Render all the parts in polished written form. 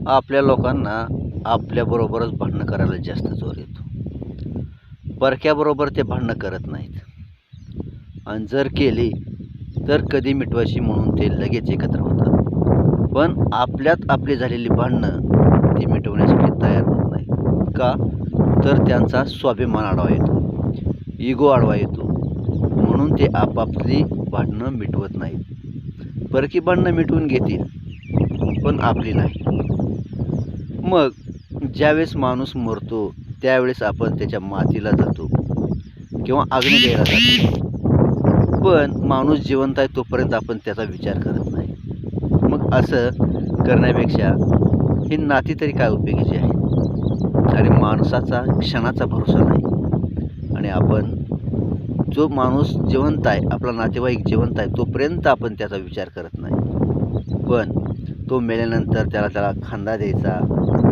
आपल्या लोकांना आपल्याबरोबरच भांडणं करायला जास्त जोर येतो. परक्याबरोबर ते भांडणं करत नाहीत आणि जर केली तर कधी मिटवायची म्हणून ते लगेच एकत्र होतात. पण आपल्यात आपली झालेली भांडणं ती मिटवण्यासाठी तयार होत नाहीत. का? तर त्यांचा स्वाभिमान आडवा येतो, इगो आडवा येतो. म्हणून ते आपापली भांडणं मिटवत नाहीत. परकी भांडणं मिटवून घेतील, पण आपली नाही. मग ज्यावेळेस माणूस मरतो त्यावेळेस आपण त्याच्या मातीला जातो किंवा अग्नी द्यायला जातो. पण माणूस जिवंत आहे तोपर्यंत आपण त्याचा विचार करत नाही. मग असं करण्यापेक्षा ही नाती तरी काय उपयोगीची आहे. आणि माणसाचा क्षणाचा भरोसा नाही. आणि आपण जो माणूस जिवंत आहे, आपला नातेवाईक जिवंत आहे तोपर्यंत आपण त्याचा विचार करत नाही. पण तो मेल्यानंतर त्याला खांदा द्यायचा,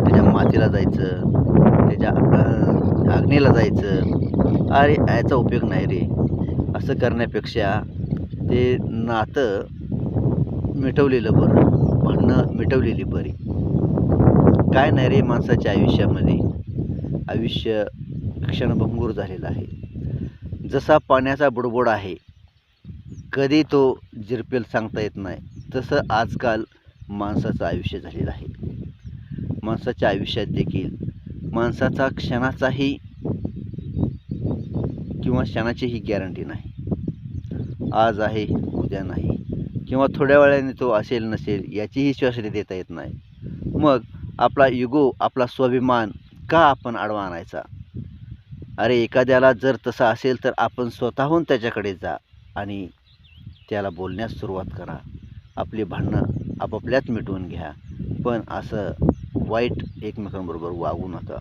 त्याच्या मातीला जायचं, त्याच्या अग्नीला जायचं. अरे याचा उपयोग नाही रे. असं करण्यापेक्षा ते नातं मिटवलेलं बरं, भांडणं मिटवलेली बरी. काय नाही रे, माणसाच्या आयुष्यामध्ये आयुष्य क्षणभंगूर झालेलं आहे. जसा पाण्याचा बुडबुड आहे, कधी तो झिरपेल सांगता येत नाही, तसं आजकाल माणसाचं आयुष्य झालेलं आहे. माणसाच्या आयुष्यात देखील माणसाचा क्षणाचाही किंवा क्षणाचीही गॅरंटी नाही. आज आहे उद्या नाही, किंवा थोड्या वेळाने तो असेल नसेल याचीही श्वासरी देता येत नाही. मग आपला इगो, आपला स्वाभिमान का आपण आडवा आणायचा? अरे एखाद्याला जर तसं असेल तर आपण स्वतःहून त्याच्याकडे जा आणि त्याला बोलण्यास सुरुवात करा. आपली भांडणं आपापल्यात मिटवून घ्या. पण असं वाईट एकमेकांबरोबर वागू नका.